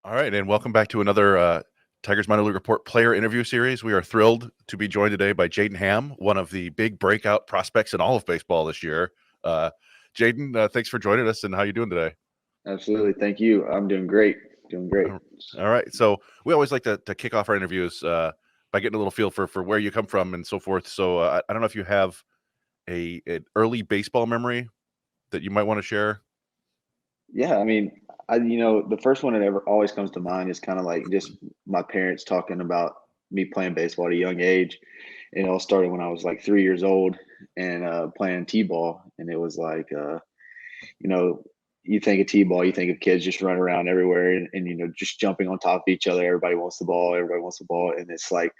All right, and welcome back to another Tigers Minor League Report player interview series. We are thrilled to be joined today by Jaden Hamm, one of the big breakout prospects in all of baseball this year. Jaden, thanks for joining us, and how you doing today? Absolutely. Thank you. I'm doing great. Doing great. All right, so we always like to kick off our interviews by getting a little feel for where you come from and so forth. So I don't know if you have an early baseball memory that you might want to share. Yeah, the first one that ever always comes to mind is kind of like just my parents talking about me playing baseball at a young age. And it all started when I was like 3 years old and playing t-ball. And it was like, you know, you think of t-ball, you think of kids just running around everywhere and just jumping on top of each other. Everybody wants the ball. Everybody wants the ball. And it's like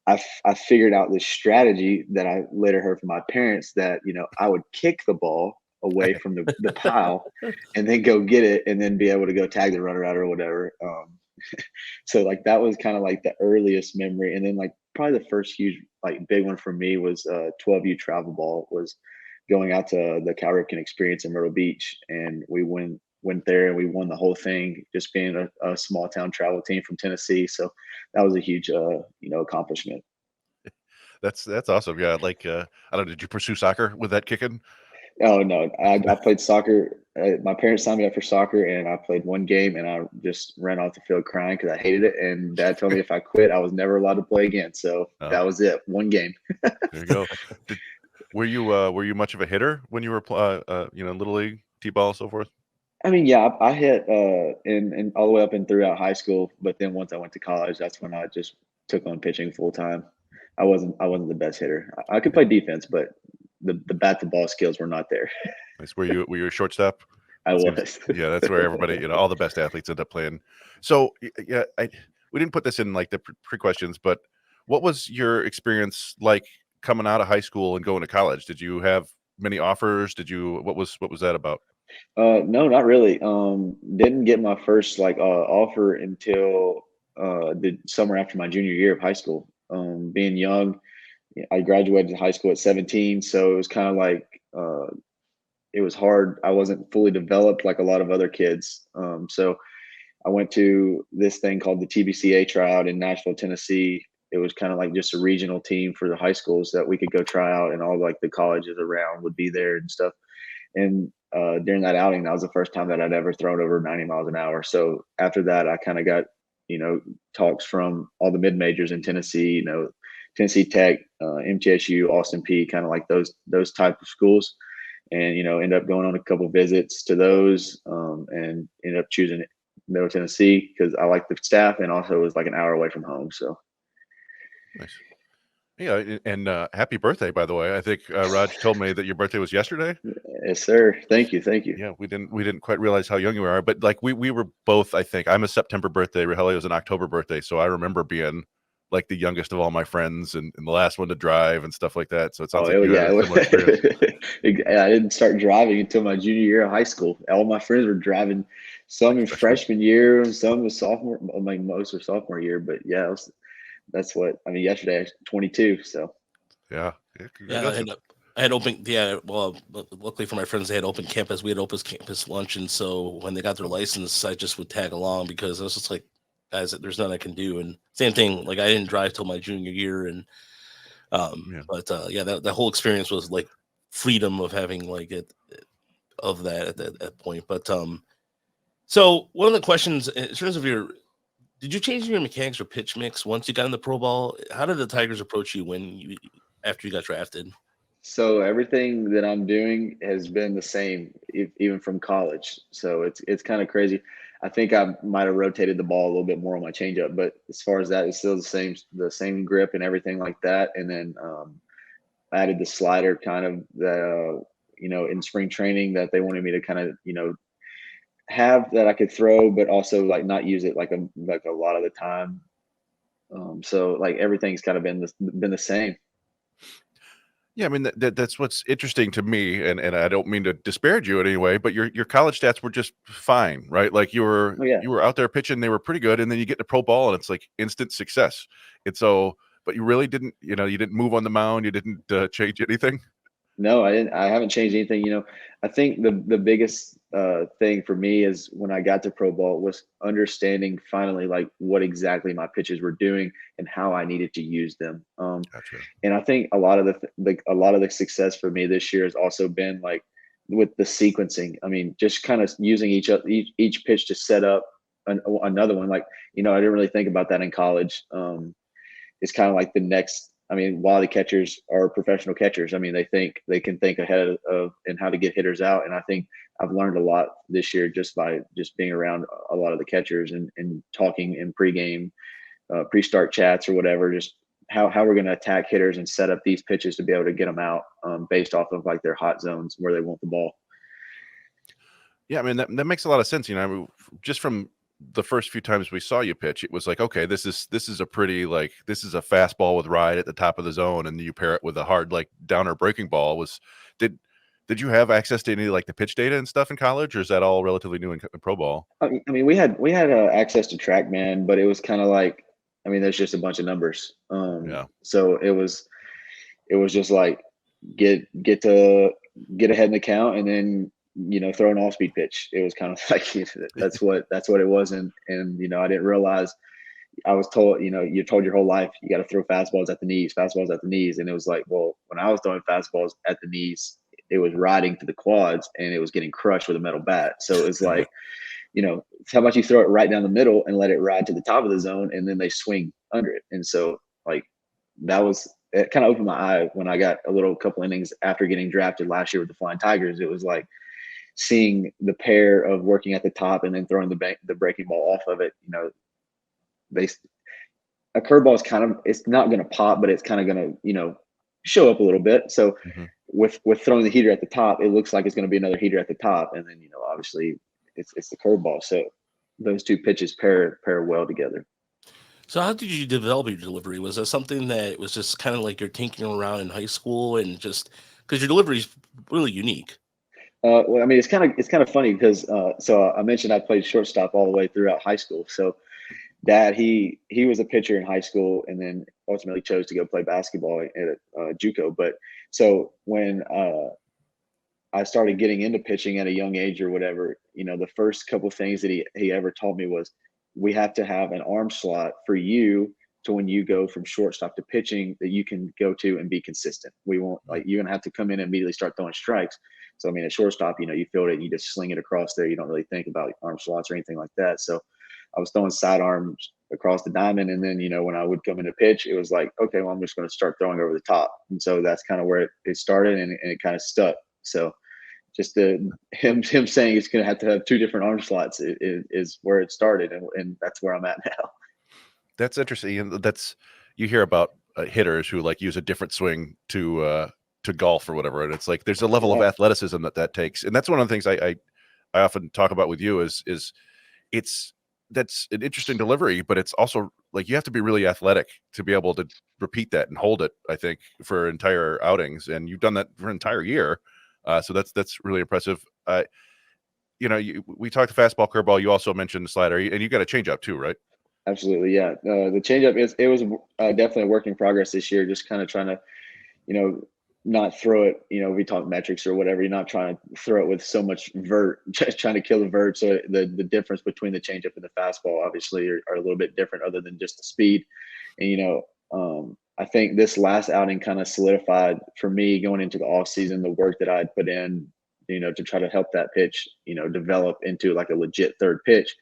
I figured out this strategy that I later heard from my parents that I would kick the ball away from the pile and then go get it and then be able to go tag the runner out or whatever. So like that was kind of like the earliest memory, and then like probably the first huge like big one for me was 12U travel ball. Was going out to the Cal Ripken Experience in Myrtle Beach, and we went there and we won the whole thing, just being a small town travel team from Tennessee. So that was a huge accomplishment. That's awesome. Yeah, like I don't know. Did you pursue soccer with that kicking? Oh no, I played soccer. My parents signed me up for soccer, and I played one game, and I just ran off the field crying because I hated it. And Dad told me if I quit, I was never allowed to play again. So Oh, that was it. One game. there you go. Did, were you much of a hitter when you were little league, t-ball, so forth? I mean, yeah, I hit in all the way up and throughout high school, but then once I went to college, that's when I just took on pitching full time. I wasn't the best hitter. I could play defense, but the bat to ball skills were not there. Nice. Were you a shortstop? I It seems, was. yeah, that's where everybody, all the best athletes end up playing. So yeah, we didn't put this in like the pre questions, but what was your experience like coming out of high school and going to college? Did you have many offers? What was that about? No, not really. Didn't get my first like offer until the summer after my junior year of high school. Being young, I graduated high school at 17, so it was kind of like it was hard. I wasn't fully developed like a lot of other kids. So I went to this thing called the TBCA tryout in Nashville, Tennessee. It was kind of like just a regional team for the high schools that we could go try out, and all like the colleges around would be there and stuff. And during that outing, that was the first time that I'd ever thrown over 90 miles an hour. So after that, I kind of got, talks from all the mid majors in Tennessee, Tennessee Tech, MTSU, Austin P, kind of like those type of schools, and end up going on a couple visits to those, and ended up choosing Middle Tennessee because I like the staff and also it was like an hour away from home. So Nice. Yeah, and happy birthday, by the way. I think Raj told me that your birthday was yesterday. yes, sir. Thank you, thank you. Yeah, we didn't quite realize how young you are, but like we were both. I think I'm a September birthday. Rogelio was an October birthday, so I remember being like the youngest of all my friends and the last one to drive and stuff like that. So it sounds Oh, like you had yeah. a similar experience. I didn't start driving until my junior year of high school. All my friends were driving, some Like in freshman. freshman year, some was sophomore, like most were sophomore year. But yeah, that's what I mean. Yesterday, I was 22. So Yeah, yeah, Yeah, congratulations. I had open. Yeah, well, luckily for my friends, they had open campus. We had open campus lunch, and so when they got their license, I just would tag along because I was just like, guys, there's nothing I can do. And same thing, like I didn't drive till my junior year, and Yeah. but yeah, that whole experience was like freedom of having like it of that at that point. But so one of the questions in terms of your, did you change your mechanics or pitch mix once you got in the pro ball? How did the Tigers approach you when you after you got drafted? so everything that I'm doing has been the same, even from college. So it's kind of crazy. I think I might have rotated the ball a little bit more on my changeup, but as far as that, it's still the same grip and everything like that. And then added the slider kind of in spring training that they wanted me to kind of have that I could throw, but also like not use it like a lot of the time. So like everything's kind of been the same. Yeah, I mean that's what's interesting to me, and I don't mean to disparage you in any way, but your college stats were just fine, right? Like you were Oh yeah. you were out there pitching, they were pretty good, and then you get to pro ball, and it's like instant success. And so, but you really didn't, you didn't move on the mound, you didn't change anything. No, I didn't. I haven't changed anything. I think the biggest thing for me is when I got to pro ball was understanding finally like what exactly my pitches were doing and how I needed to use them. Gotcha. And I think a lot of a lot of the success for me this year has also been like with the sequencing. I mean, just kind of using each pitch to set up another one. Like, I didn't really think about that in college. It's kind of like the next. I mean, while the catchers are professional catchers, I mean, they can think ahead of and how to get hitters out. And I think I've learned a lot this year just by just being around a lot of the catchers and talking in pregame, pre-start chats or whatever, just how we're going to attack hitters and set up these pitches to be able to get them out based off of like their hot zones where they want the ball. Yeah, I mean that makes a lot of sense. I mean, just from the first few times we saw you pitch, it was like, okay, this is a pretty like this is a fastball with ride at the top of the zone, and you pair it with a hard like downer breaking ball. Did you have access to any like the pitch data and stuff in college, or is that all relatively new in pro ball? I mean, we had access to TrackMan, but it was kind of like, I mean, there's just a bunch of numbers. Yeah. So it was just like get ahead in the count and then throw an off speed pitch. It was kind of like that's what it was. And I didn't realize I was told, you're told your whole life you got to throw fastballs at the knees, and it was like, well, when I was throwing fastballs at the knees, it was riding to the quads and it was getting crushed with a metal bat. So it's like, how about you throw it right down the middle and let it ride to the top of the zone and then they swing under it. And so like it kind of opened my eye when I got a couple innings after getting drafted last year with the Flying Tigers. It was like seeing the pair of working at the top and then throwing the breaking ball off of it. A curveball is it's not going to pop, but it's kind of going to, show up a little bit. So with throwing the heater at the top, it looks like it's going to be another heater at the top. And then, obviously it's the curveball. So those two pitches pair well together. So how did you develop your delivery? Was that something that was just kind of like you're tinkering around in high school and just because your delivery is really unique? Well, I mean, it's kind of funny because so I mentioned I played shortstop all the way throughout high school. So Dad, he was a pitcher in high school and then ultimately chose to go play basketball at JUCO. But so when I started getting into pitching at a young age or whatever, the first couple of things that he ever taught me was we have to have an arm slot for you to when you go from shortstop to pitching that you can go to and be consistent. We won't like you're gonna have to come in and immediately start throwing strikes. So I mean, at shortstop, you field it, you just sling it across there. You don't really think about arm slots or anything like that. So I was throwing sidearms across the diamond, and then when I would come in to pitch, it was like, okay, well, I'm just going to start throwing over the top, and so that's kind of where it started, and it kind of stuck. So just him saying it's going to have two different arm slots is where it started, and that's where I'm at now. That's interesting. And you hear about hitters who like use a different swing to golf or whatever, and it's like there's a level of athleticism that takes, and that's one of the things I often talk about with you is that's an interesting delivery, but it's also like you have to be really athletic to be able to repeat that and hold it, I think, for entire outings. And you've done that for an entire year. So that's really impressive. We talked fastball, curveball. You also mentioned the slider, and you got a changeup too, right? Absolutely. Yeah. The changeup was definitely a work in progress this year. Just kind of trying to, not throw it, we talk metrics or whatever. You're not trying to throw it with so much vert, just trying to kill the vert. So the difference between the changeup and the fastball obviously are a little bit different other than just the speed. And, I think this last outing kind of solidified for me going into the off season, the work that I'd put in, to try to help that pitch, develop into like a legit third pitch.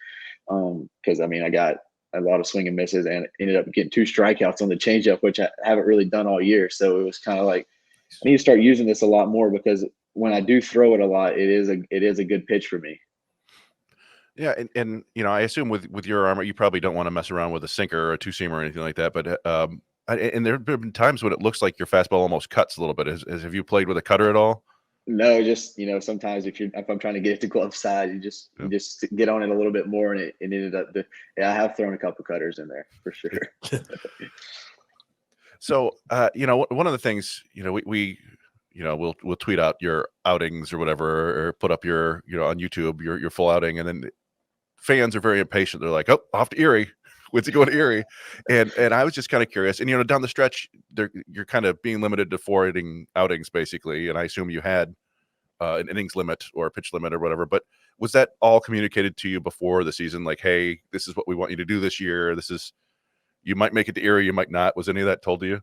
Cause I mean, I got a lot of swing and misses and ended up getting 2 strikeouts on the changeup, which I haven't really done all year. So it was kind of like, I need to start using this a lot more because when I do throw it a lot, it is a good pitch for me. Yeah, and I assume with your armor, you probably don't want to mess around with a sinker or a two-seamer or anything like that. But and there have been times when it looks like your fastball almost cuts a little bit. Have you played with a cutter at all? No, just sometimes if I'm trying to get it to glove side, you just get on it a little bit more, and it ended up. I have thrown a couple cutters in there for sure. So, one of the things, we'll tweet out your outings or whatever, or put up your, on YouTube, your full outing. And then fans are very impatient. They're like, oh, off to Erie. when's he going to Erie? And I was just kind of curious. And down the stretch, you're kind of being limited to 4 outings basically. And I assume you had an innings limit or a pitch limit or whatever. But was that all communicated to you before the season? Like, hey, this is what we want you to do this year. You might make it to Erie, you might not. Was any of that told to you?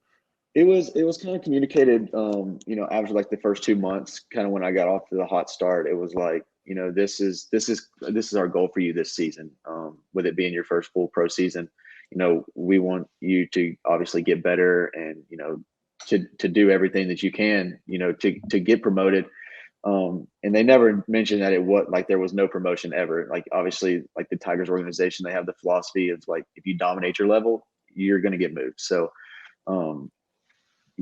It was kind of communicated, after like the first 2 months, kind of when I got off to the hot start. It was like, this is our goal for you this season. With it being your first full pro season, we want you to obviously get better and to do everything that you can, to get promoted. And they never mentioned that it was like there was no promotion ever. Like obviously, like the Tigers organization, they have the philosophy of like if you dominate your level, you're going to get moved. So.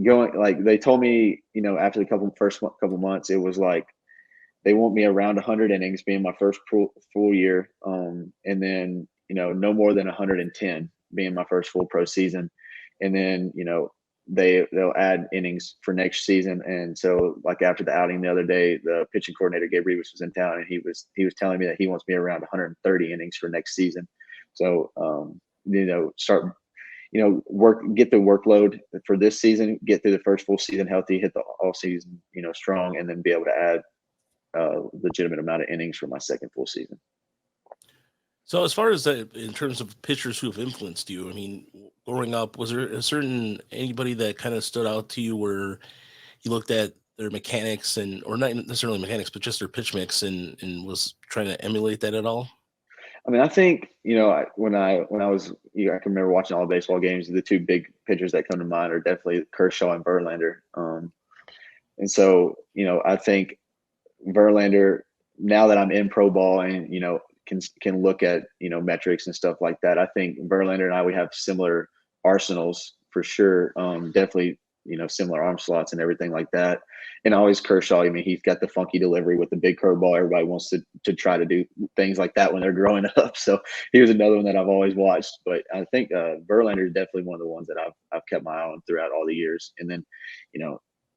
Going like they told me, after the first couple months, it was like they want me around 100 innings being my first full year, and then no more than 110 being my first full pro season, and then they'll add innings for next season. And so like after the outing the other day, the pitching coordinator Gabe Reeves was in town, and he was telling me that he wants me around 130 innings for next season. So start get the workload for this season, get through the first full season healthy, hit the all season, strong, and then be able to add a legitimate amount of innings for my second full season. So as far as that, in terms of pitchers who have influenced you, I mean, growing up, was there anybody that kind of stood out to you where you looked at their mechanics or not necessarily mechanics, but just their pitch mix and was trying to emulate that at all? I mean, I think, when I was, I can remember watching all the baseball games. The 2 big pitchers that come to mind are definitely Kershaw and Verlander. And so, I think Verlander, now that I'm in pro ball and, can look at, metrics and stuff like that, I think Verlander and I, we have similar arsenals for sure. Definitely, similar arm slots and everything like that. And always Kershaw, I mean, he's got the funky delivery with the big curveball. Everybody wants to try to do things like that when they're growing up. So he was another one that I've always watched. But I think Verlander is definitely one of the ones that I've kept my eye on throughout all the years. And then,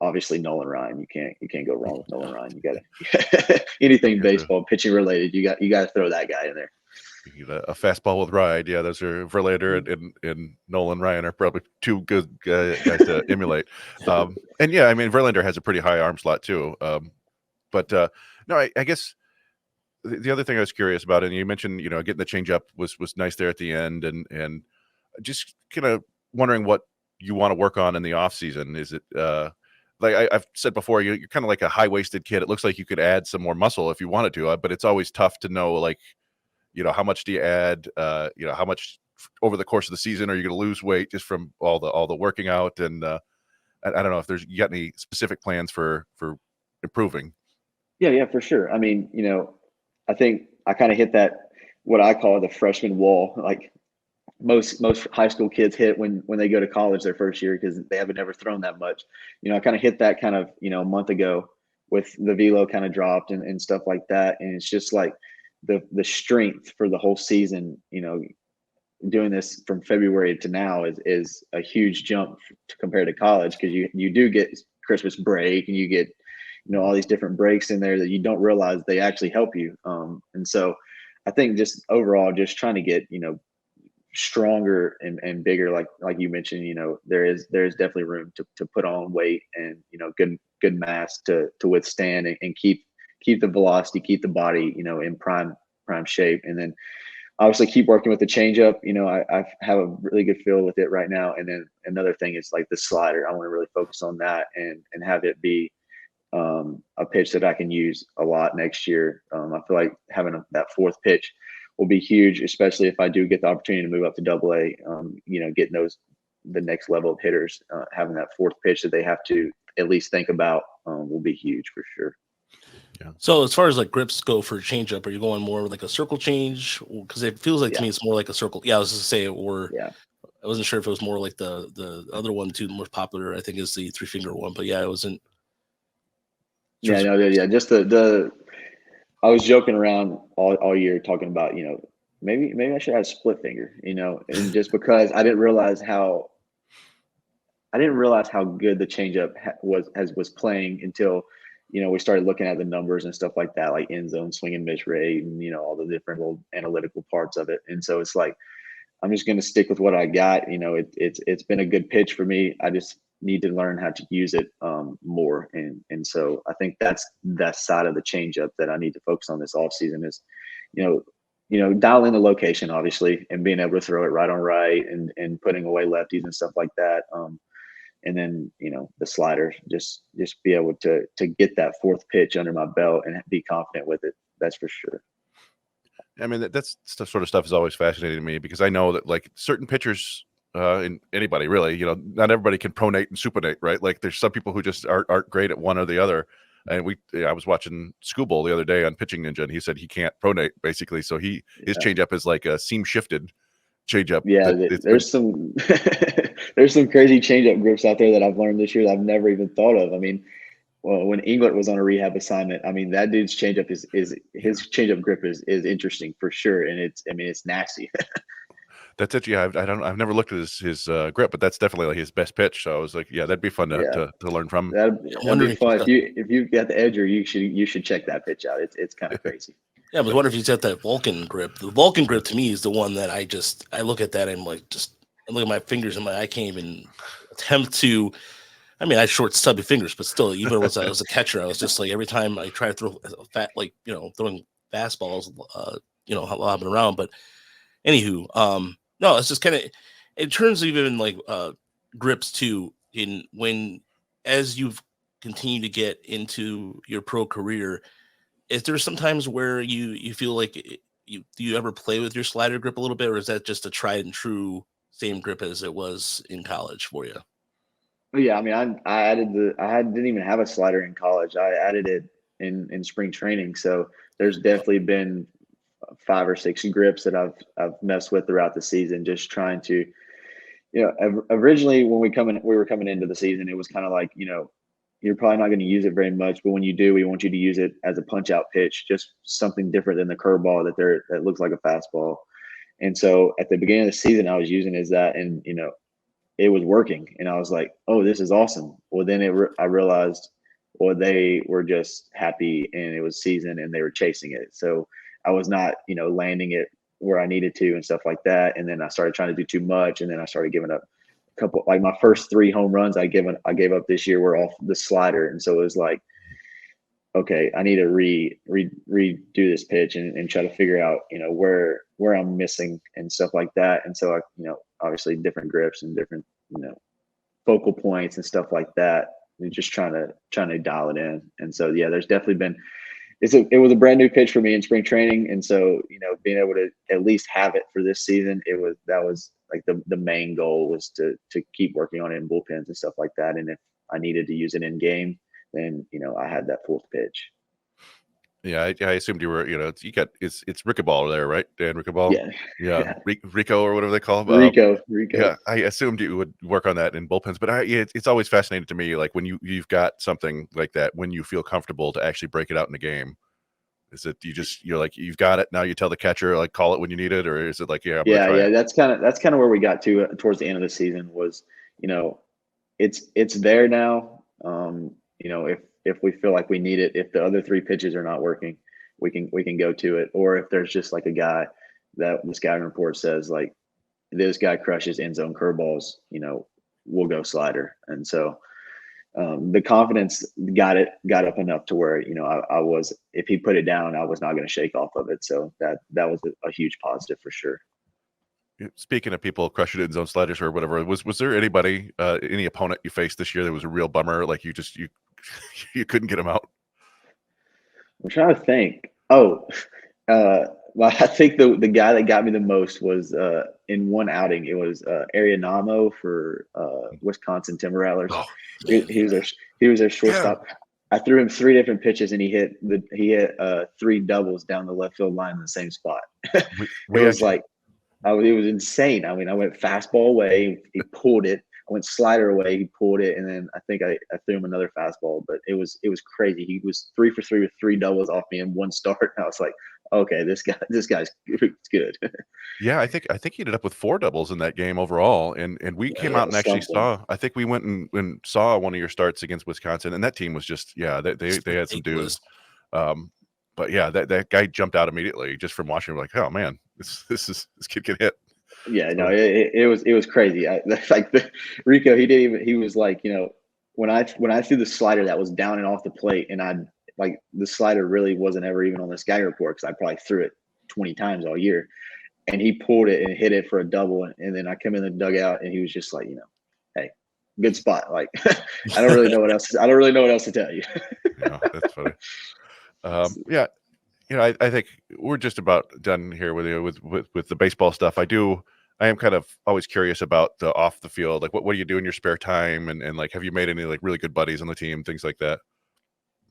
obviously Nolan Ryan. You can't go wrong with Nolan Ryan. You got anything baseball pitching related. You got to throw that guy in there. A fastball with ride. Yeah, those are Verlander and Nolan Ryan are probably 2 good guys to emulate. And yeah, I mean, Verlander has a pretty high arm slot too. But no, I guess the other thing I was curious about, and you mentioned, getting the changeup was nice there at the end, and just kind of wondering what you want to work on in the off season. Is it like I've said before, you're kind of like a high-waisted kid. It looks like you could add some more muscle if you wanted to, but it's always tough to know, like, how much do you add? How much over the course of the season are you going to lose weight just from all the working out? And I don't know if you got any specific plans for improving. Yeah, for sure. I mean, I think I kind of hit that, what I call the freshman wall, like most high school kids hit when they go to college their first year, because they haven't ever thrown that much. I kind of hit that kind of, a month ago with the velo kind of dropped and stuff like that. And it's just like the strength for the whole season, doing this from February to now is a huge jump compared to college, because you do get Christmas break and you get, all these different breaks in there that you don't realize they actually help you. And so I think just overall, just trying to get, stronger and bigger, like you mentioned, there's definitely room to put on weight and, good mass to withstand and keep the velocity, keep the body, in prime shape. And then obviously keep working with the changeup. I have a really good feel with it right now. And then another thing is like the slider. I want to really focus on that and have it be a pitch that I can use a lot next year. I feel like having that 4th pitch will be huge, especially if I do get the opportunity to move up to AA. Getting the next level of hitters, having that 4th pitch that they have to at least think about will be huge for sure. Yeah. So as far as like grips go for changeup, are you going more with like a circle change? Because it feels like to me it's more like a circle. Yeah, I was just say I wasn't sure if it was more like the other one too, the more popular, I think, is the 3-finger one. But yeah, it wasn't. Just I was joking around all year talking about, maybe I should have split finger, and just because I didn't realize how good the changeup was playing until, we started looking at the numbers and stuff like that, like end zone swing and miss rate and, all the different little analytical parts of it. And so it's like, I'm just going to stick with what I got. You know, it's been a good pitch for me. I just need to learn how to use it more. And so I think that's that side of the changeup that I need to focus on this off season is, dial in the location obviously and being able to throw it right on right and putting away lefties and stuff like that. And then the slider, just be able to get that fourth pitch under my belt and be confident with it. That's for sure. I mean, that's sort of stuff is always fascinating to me because I know that like certain pitchers, and anybody really, not everybody can pronate and supernate, right? Like there's some people who just aren't great at one or the other. And I was watching Scooble the other day on Pitching Ninja, and he said he can't pronate basically. So his changeup is like a seam shifted changeup. Yeah, there's some there's some crazy changeup grips out there that I've learned this year that I've never even thought of. I mean, well, when Englert was on a rehab assignment, I mean that dude's changeup is his changeup grip is interesting for sure, and it's nasty. That's it. Yeah, I've never looked at his grip, but that's definitely like his best pitch. So I was like, yeah, that'd be fun to learn from. That'd be fun if you got the edger, you should check that pitch out. It's kind of crazy. Yeah, but what if he's got that Vulcan grip? The Vulcan grip to me is the one that I look at that and I look at my fingers and I can't even attempt to. I mean, I had short, stubby fingers, but still, even as I was a catcher, I was just like every time I try to throw throwing fastballs, lobbing around. But anywho, no, it's just kind of in terms of even like grips too. As you've continued to get into your pro career, is there sometimes where you feel like do you ever play with your slider grip a little bit, or is that just a tried and true same grip as it was in college for you? Yeah, I mean, I didn't even have a slider in college. I added it in spring training. So there's definitely been 5 or 6 grips that I've messed with throughout the season, just trying to, originally when we were coming into the season, it was kind of like, you're probably not going to use it very much, but when you do, we want you to use it as a punch out pitch, just something different than the curveball that looks like a fastball. And so at the beginning of the season, I was using it as that, and it was working, and I was like, oh, this is awesome. Well, then I realized, well, they were just happy and it was season and they were chasing it. So I was not, landing it where I needed to and stuff like that. And then I started trying to do too much. And then I started giving up a couple, like my first 3 home runs I gave up this year were off the slider. And so it was like, okay, I need to redo this pitch and try to figure out, where I'm missing and stuff like that. And so obviously different grips and different, focal points and stuff like that. We're just trying to dial it in. And so, yeah, there's definitely been, it was a brand new pitch for me in spring training. And so, being able to at least have it for this season, that was like the main goal was to keep working on it in bullpens and stuff like that. And if I needed to use it in game, then, I had that fourth pitch. Yeah, I assumed you were, it's Rickleball there, right? Dan Rickleball? Yeah. Rico or whatever they call him. Rico. Yeah, I assumed you would work on that in bullpens, but it's always fascinating to me, like when you've got something like that, when you feel comfortable to actually break it out in a game. Is it you're like, you've got it, now you tell the catcher, like, call it when you need it, or is it like, yeah, I'm gonna try it? That's kind of where we got to towards the end of the season was, it's there now. If we feel like we need it, if the other 3 pitches are not working, we can go to it. Or if there's just like a guy that the scouting report says like this guy crushes end zone curveballs, we'll go slider. And so the confidence got up enough to where I was, if he put it down, I was not going to shake off of it. So that was a huge positive for sure. Speaking of people crushing end zone sliders or whatever, was there anybody, any opponent you faced this year that was a real bummer? Like you couldn't get him out? I'm trying to think. Well, I think the guy that got me the most was in one outing. It was Arianamo for Wisconsin Timber Rattlers. Oh, he was their shortstop. Yeah. I threw him 3 different pitches and he hit 3 doubles down the left field line in the same spot. It was insane. I mean, I went fastball away, he pulled it. I went slider away, he pulled it, and then I think I threw him another fastball. But it was crazy. He was 3 for 3 with 3 doubles off me in one start. And I was like, okay, this guy's good. Yeah, I think he ended up with 4 doubles in that game overall, and we came out and actually saw. I think we went and saw one of your starts against Wisconsin, and that team was just they had some dudes. But yeah, that guy jumped out immediately just from watching. We're like, oh man, this kid can hit. Yeah, no, it was crazy. Like Rico, he was like, when I threw the slider that was down and off the plate, and like the slider really wasn't ever even on the scouting report because I probably threw it 20 times all year, and he pulled it and hit it for a double, and then I come in the dugout and he was just like, hey, good spot. Like I don't really know what else. I don't really know what else to tell you. Yeah, that's funny. Yeah, I think we're just about done here with you with the baseball stuff. I am kind of always curious about the off the field. Like, what do you do in your spare time? And like, have you made any like really good buddies on the team? Things like that.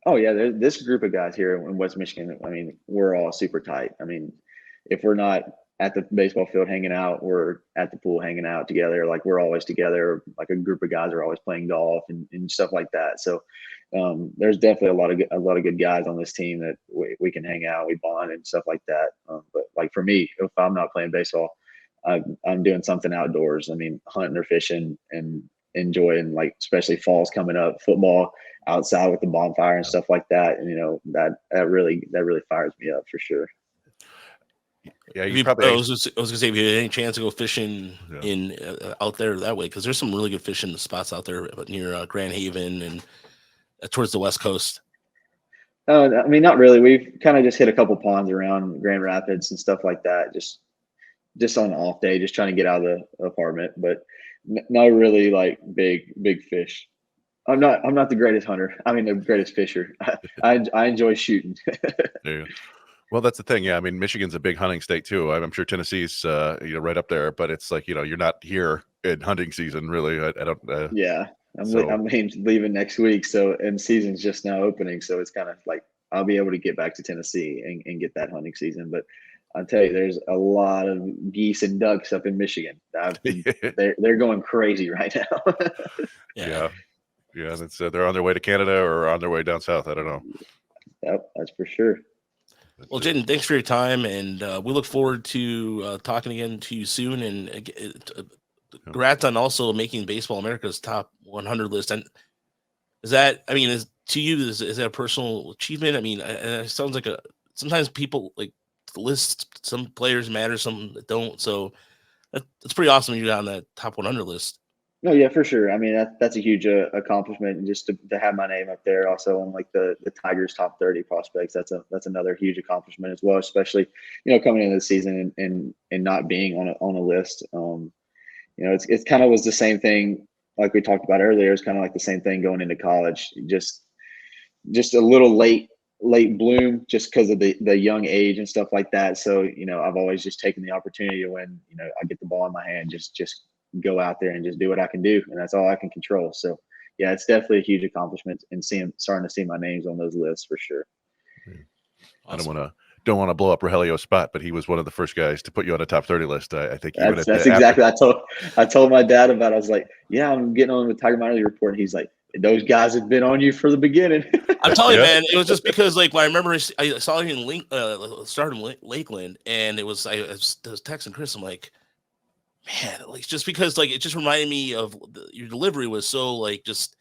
Oh yeah, this group of guys here in West Michigan. I mean, we're all super tight. I mean, if we're not at the baseball field hanging out, we're at the pool hanging out together. Like we're always together. Like a group of guys are always playing golf and stuff like that. So there's definitely a lot of good guys on this team that we can hang out, we bond and stuff like that. But like for me, if I'm not playing baseball, I'm doing something outdoors. I mean, hunting or fishing and enjoying, like especially fall's coming up, football outside with the bonfire and stuff like that. And that really fires me up for sure. Yeah, I was gonna say, if you had any chance to go fishing in out there that way, because there's some really good fishing spots out there near Grand Haven and towards the West Coast. I mean, not really. We've kind of just hit a couple ponds around Grand Rapids and stuff like that. Just on an off day, just trying to get out of the apartment, but not really like big fish. I'm not the greatest hunter. I mean, the greatest fisher. I enjoy shooting. Yeah. Well, that's the thing. Yeah, I mean, Michigan's a big hunting state too. I'm sure Tennessee's right up there, but it's like you're not here in hunting season really. I don't. Yeah, I'm leaving next week, and season's just now opening, so it's kind of like I'll be able to get back to Tennessee and get that hunting season. But I'll tell you, there's a lot of geese and ducks up in Michigan. They're going crazy right now. Yeah. That's they're on their way to Canada or on their way down south. I don't know. Yep, that's for sure. Well, Jaden, thanks for your time, and we look forward to talking again to you soon. And congrats on also making Baseball America's top 100 list. And is that a personal achievement? I mean, it sounds like sometimes people like the list. Some players matter, some don't. So it's pretty awesome you got on that top 100 list. No, yeah, for sure. I mean, that's a huge accomplishment, and just to have my name up there also on like the Tigers top 30 prospects. That's another huge accomplishment as well, especially coming into the season and not being on a list. It's kind of was the same thing like we talked about earlier. It's kind of like the same thing going into college. Just a little late bloom just because of the young age and stuff like that. So I've always just taken the opportunity to when I get the ball in my hand, just go out there and just do what I can do, and that's all I can control. So yeah, it's definitely a huge accomplishment, and starting to see my names on those lists for sure. Awesome. I don't want to blow up Rogelio's spot, but he was one of the first guys to put you on a top 30 list. I think that's exactly. I told my dad about it. I was like, yeah, I'm getting on the Tiger Minor League report. And he's like, those guys have been on you for the beginning. I'm telling you, man, it was just because like when I remember I saw you in started in Lakeland, and I was texting Chris. I'm like, man, like just because like it just reminded me of your delivery was so like just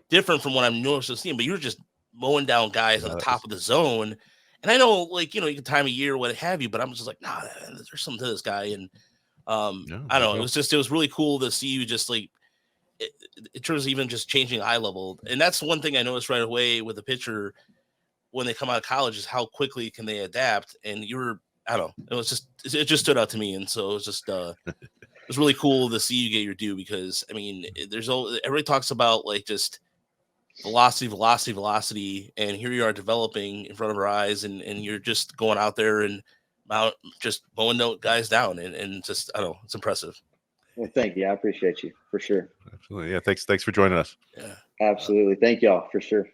different from what I'm used to seeing. But you were just mowing down guys on the top of the zone, and I know like you can time of year or what have you, but I'm just like, nah, there's something to this guy, and I don't know. It was really cool to see you just like in terms of even just changing eye level, and that's one thing I noticed right away with the pitcher when they come out of college is how quickly can they adapt, and I don't know, it just stood out to me, and so it was just it was really cool to see you get your due because I mean, everybody talks about like just velocity, and here you are developing in front of our eyes, and you're just going out there and just mowing guys down, and just I don't know, it's impressive. Well, thank you. I appreciate you for sure. Absolutely. Yeah. Thanks for joining us. Yeah. Absolutely. Thank y'all for sure.